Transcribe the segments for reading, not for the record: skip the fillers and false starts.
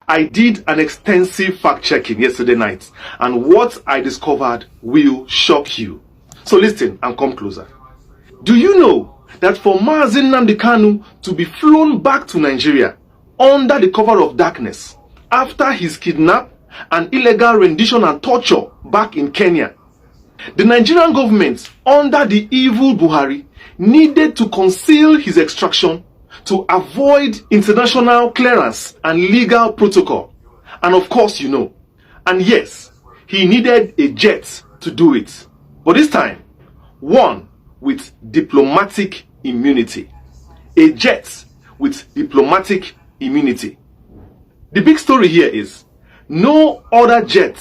I did an extensive fact-checking yesterday night, and what I discovered will shock you. So listen and come closer. Do you know that for Mazi Nnamdi Kanu to be flown back to Nigeria under the cover of darkness after his kidnap and illegal rendition and torture back in Kenya, the Nigerian government under the evil Buhari needed to conceal his extraction to avoid international clearance and legal protocol. And of course, you know. And yes, he needed a jet to do it. But this time, one with diplomatic immunity. A jet with diplomatic immunity. The big story here is, no other jet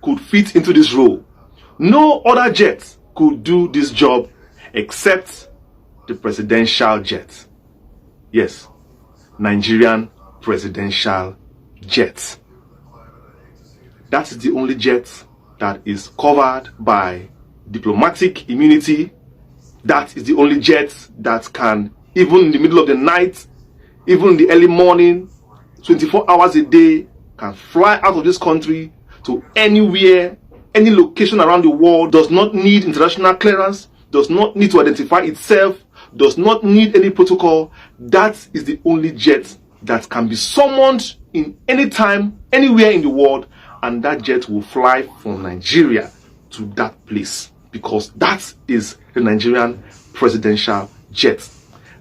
could fit into this role. No other jet could do this job except the presidential jet. Yes, Nigerian presidential jet. That is the only jet that is covered by diplomatic immunity. That is the only jet that can, even in the middle of the night, even in the early morning, 24 hours a day, can fly out of this country to anywhere, any location around the world, does not need international clearance, does not need to identify itself, does not need any protocol. That is the only jet that can be summoned in any time, anywhere in the world, and that jet will fly from Nigeria to that place, because that is the Nigerian presidential jet.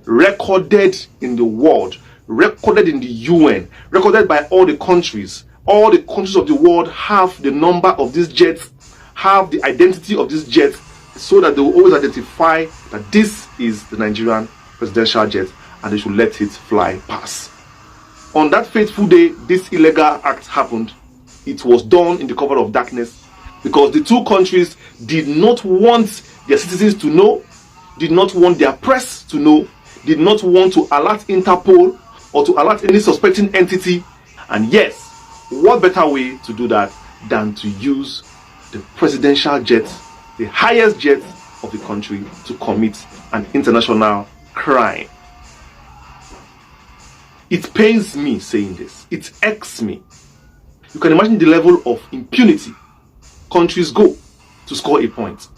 Recorded in the world, recorded in the UN, recorded by all the countries. All the countries of the world have the number of this jet, have the identity of this jet, so that they will always identify that this is the Nigerian presidential jet, and they should let it fly past. On that fateful day, this illegal act happened. It was done in the cover of darkness because the two countries did not want their citizens to know, did not want their press to know, did not want to alert Interpol or to alert any suspecting entity. And yes, what better way to do that than to use the presidential jet, the highest jet of the country, to commit an international crime. It pains me saying this. It irks me. You can imagine the level of impunity countries go to score a point.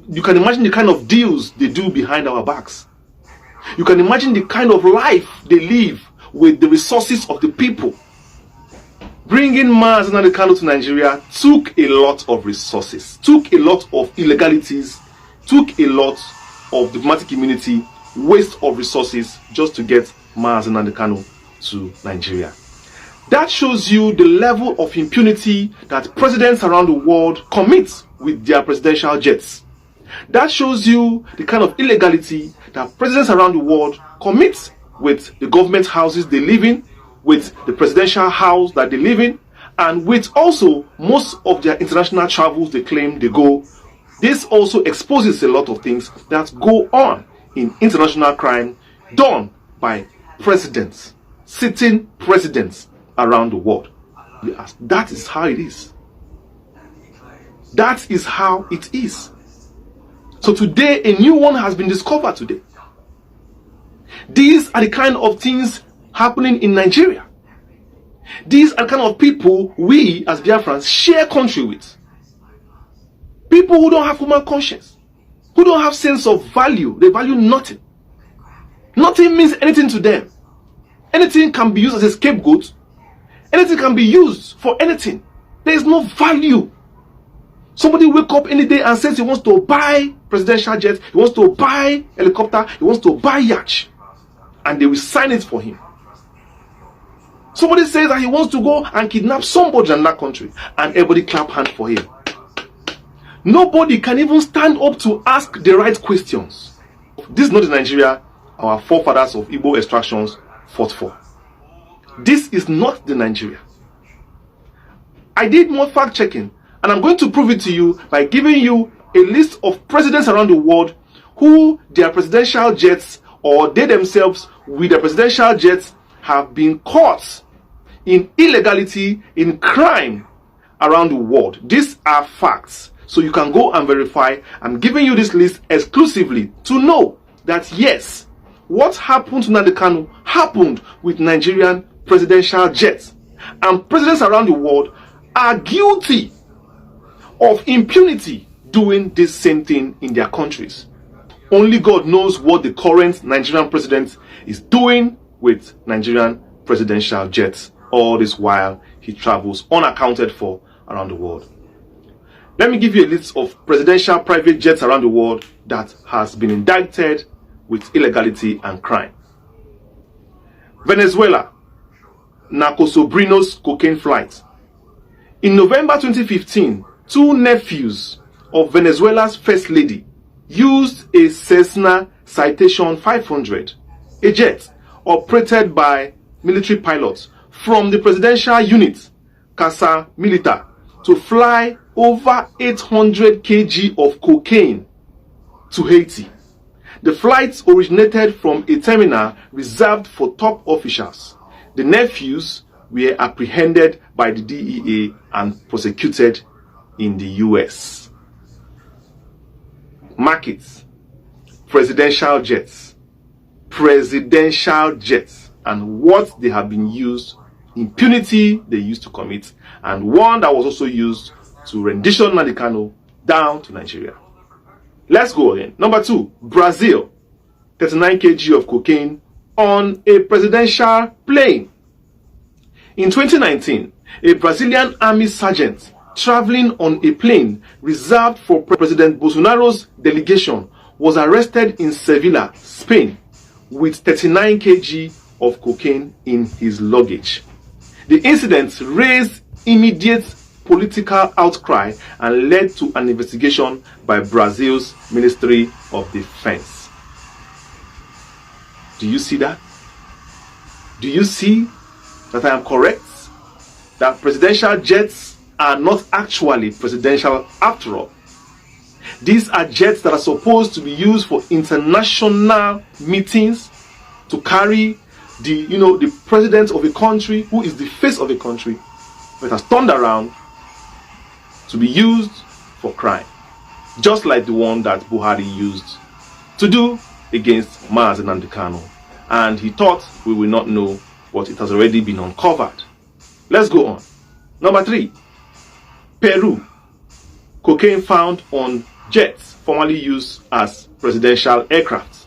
You can imagine the kind of deals they do behind our backs. You can imagine the kind of life they live with the resources of the people. Bringing Mazi Nnamdi Kanu to Nigeria took a lot of resources, took a lot of illegalities, took a lot of diplomatic immunity, waste of resources just to get Mazi Nnamdi Kanu to Nigeria. That shows you the level of impunity that presidents around the world commit with their presidential jets. That shows you the kind of illegality that presidents around the world commit with the government houses they live in, with the presidential house that they live in, and with also most of their international travels they claim they go. This also exposes a lot of things that go on in international crime done by presidents, sitting presidents around the world. That is how it is. That is how it is. So today, a new one has been discovered today. These are the kind of things happening in Nigeria. These are the kind of people we as Biafrans share country with. People who don't have human conscience, who don't have sense of value. They value nothing. Nothing means anything to them. Anything can be used as a scapegoat. Anything can be used for anything. There is no value. Somebody wake up any day and says he wants to buy presidential jet, he wants to buy helicopter, he wants to buy yacht, and they will sign it for him. Somebody says that he wants to go and kidnap somebody in that country, and everybody clap hand for him. Nobody can even stand up to ask the right questions. This is not the Nigeria our forefathers of Igbo extractions fought for. This is not the Nigeria. I did more fact checking, and I'm going to prove it to you by giving you a list of presidents around the world who their presidential jets, or they themselves with their presidential jets, have been caught in illegality, in crime around the world. These are facts. So you can go and verify. I'm giving you this list exclusively to know that yes, what happened to Nnamdi Kanu happened with Nigerian presidential jets. and presidents around the world are guilty of impunity doing this same thing in their countries. Only God knows what the current Nigerian president is doing with Nigerian presidential jets all this while he travels unaccounted for around the world. Let me give you a list of presidential private jets around the world that has been indicted with illegality and crime. Venezuela, Narcosobrinos cocaine flight. In November 2015, two nephews of Venezuela's first lady used a Cessna Citation 500, a jet operated by military pilots from the presidential unit Casa Militar, to fly over 800 kg of cocaine to Haiti. The flight originated from a terminal reserved for top officials. The nephews were apprehended by the DEA and prosecuted in the US. Markets, presidential jets, and what they have been used, impunity they used to commit, and one that was also used to rendition Nnamdi Kanu down to Nigeria. Let's go again. Number 2, Brazil, 39 kg of cocaine on a presidential plane. In 2019, a Brazilian army sergeant traveling on a plane reserved for President Bolsonaro's delegation was arrested in Sevilla, Spain, with 39 kg of cocaine in his luggage. The incident raised immediate political outcry and led to an investigation by Brazil's Ministry of Defense. Do you see that? Do you see that I am correct? That presidential jets are not actually presidential after all. These are jets that are supposed to be used for international meetings, to carry the president of a country who is the face of a country, but has turned around to be used for crime, just like the one that Buhari used to do against Mazi Nnamdi Kanu. And he thought we will not know, but it has already been uncovered. Let's go on. Number 3, Peru, cocaine found on jets formerly used as presidential aircraft.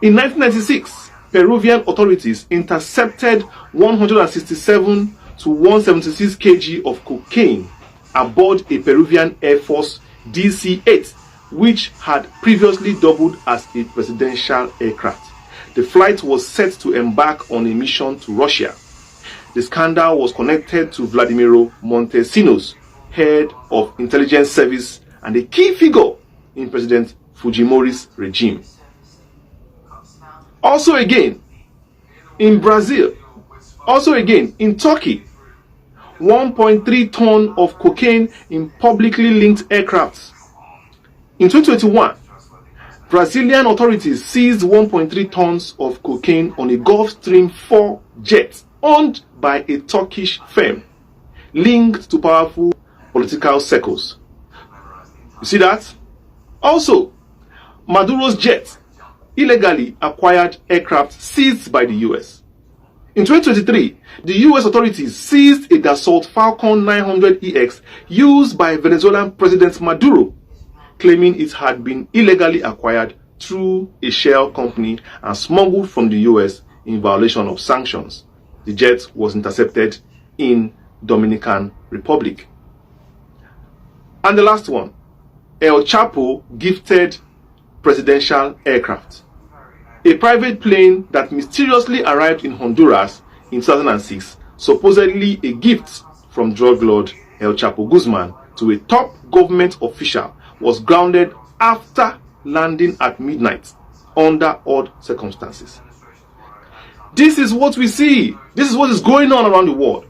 In 1996, Peruvian authorities intercepted 167 to 176 kg of cocaine aboard a Peruvian Air Force DC-8, which had previously doubled as a presidential aircraft. The flight was set to embark on a mission to Russia. The scandal was connected to Vladimiro Montesinos, head of intelligence service and a key figure in President Fujimori's regime. Also again, in Brazil, also again in Turkey, 1.3 tons of cocaine in publicly linked aircrafts. In 2021, Brazilian authorities seized 1.3 tons of cocaine on a Gulfstream 4 jet owned by a Turkish firm linked to powerful political circles. You see that? Also, Maduro's jet, illegally acquired aircraft seized by the US. In 2023, the US authorities seized a Dassault Falcon 900EX used by Venezuelan President Maduro, claiming it had been illegally acquired through a shell company and smuggled from the US in violation of sanctions. The jet was intercepted in Dominican Republic. And the last one, El Chapo gifted presidential aircraft. A private plane that mysteriously arrived in Honduras in 2006, supposedly a gift from drug lord El Chapo Guzman to a top government official, was grounded after landing at midnight under odd circumstances. This is what we see. This is what is going on around the world.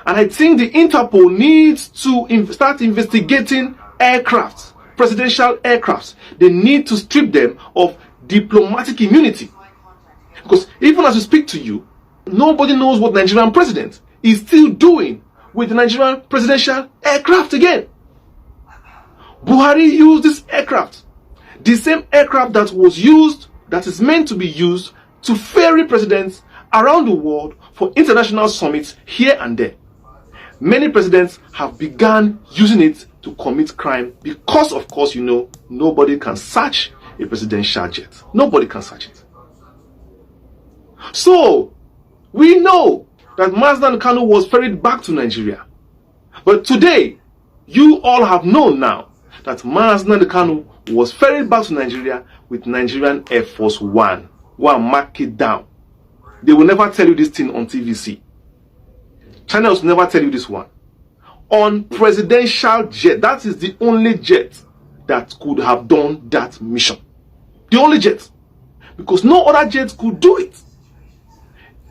And I think the Interpol needs to start investigating aircrafts, presidential aircrafts. They need to strip them of diplomatic immunity. Because even as we speak to you, nobody knows what Nigerian president is still doing with the Nigerian presidential aircraft again. Buhari used this aircraft, the same aircraft that was used, that is meant to be used to ferry presidents around the world for for international summits here and there. Many presidents have begun using it to commit crime because, of course, you know, nobody can search a presidential jet. Nobody can search it. So, we know that Mazi Nnamdi Kanu was ferried back to Nigeria. But today, you all have known now that Mazi Nnamdi Kanu was ferried back to Nigeria with Nigerian Air Force One. Go and mark it down. They will never tell you this thing on TVC. Channels never tell you this one. On presidential jet, that is the only jet that could have done that mission. The only jet. Because no other jet could do it.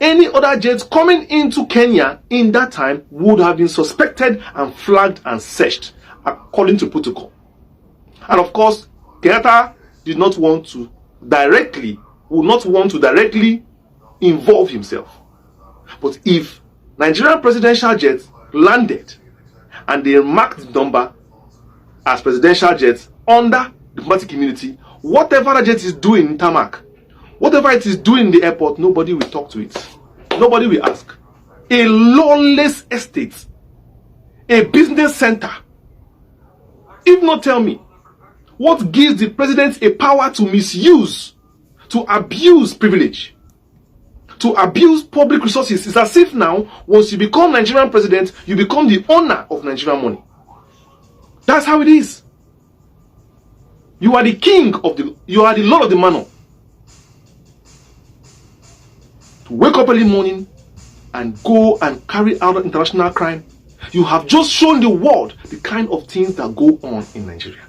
Any other jet coming into Kenya in that time would have been suspected and flagged and searched according to protocol. And of course, Kenyatta would not want to directly involve himself. But if Nigerian presidential jets landed and they marked the number as presidential jets under diplomatic immunity, whatever the jet is doing in tarmac, whatever it is doing in the airport, nobody will talk to it. Nobody will ask. A lawless estate, a business center. If not, tell me, what gives the president a power to misuse, to abuse privilege, to abuse public resources? It's as if now, once you become Nigerian president, you become the owner of Nigerian money. That's how it is. You are the king of you are the lord of the manor. To wake up early morning and go and carry out international crime, you have just shown the world the kind of things that go on in Nigeria.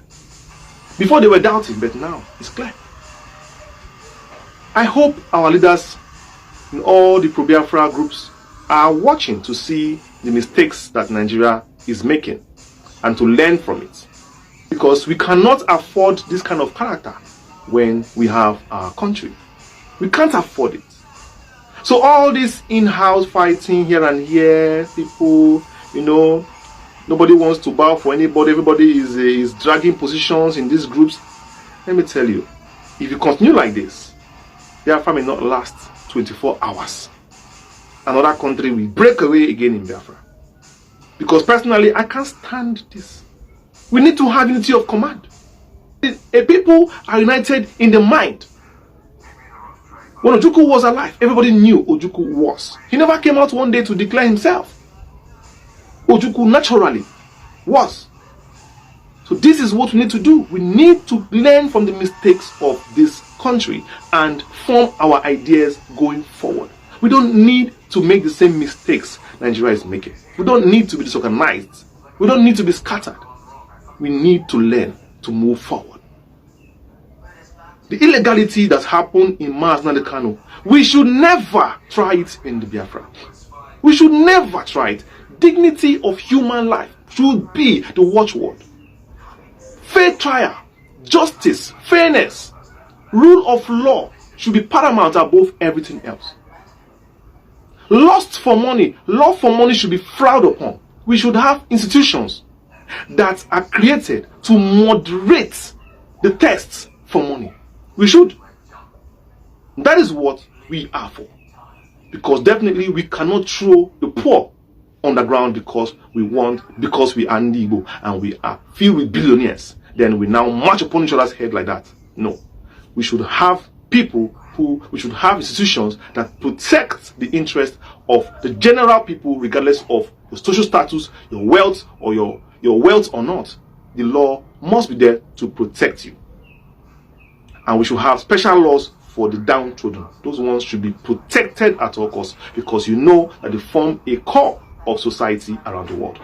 Before they were doubting, but now it's clear. I hope our leaders in all the pro-Biafra groups are watching to see the mistakes that Nigeria is making and to learn from it. Because we cannot afford this kind of character when we have our country. We can't afford it. So all this in-house fighting here and here, people, you know, nobody wants to bow for anybody. Everybody is dragging positions in these groups. Let me tell you, if you continue like this, Biafra may not last 24 hours. Another country will break away again in Biafra. Because personally, I can't stand this. We need to have unity of command. A people are united in the mind. When Ojukwu was alive, everybody knew Ojukwu was. He never came out one day to declare himself. Ojukwu naturally was. So this is what we need to do. We need to learn from the mistakes of this country and form our ideas going forward. We don't need to make the same mistakes Nigeria is making. We don't need to be disorganized. We don't need to be scattered. We need to learn to move forward. The illegality that happened in Mazi Nnamdi Kanu, we should never try it in the Biafra. We should never try it. Dignity of human life should be the watchword. Fair trial, justice, fairness, rule of law should be paramount above everything else. Lust for money, love for money should be frowned upon. We should have institutions that are created to moderate the tests for money. We should. That is what we are for. Because definitely we cannot throw the poor on the ground because we are Igbo and we are filled with billionaires. Then we now march upon each other's head like that. No. We should have people we should have institutions that protect the interest of the general people regardless of your social status, your wealth, or your wealth or not. The law must be there to protect you. And we should have special laws for the downtrodden. Those ones should be protected at all costs because you know that they form a core of society around the world.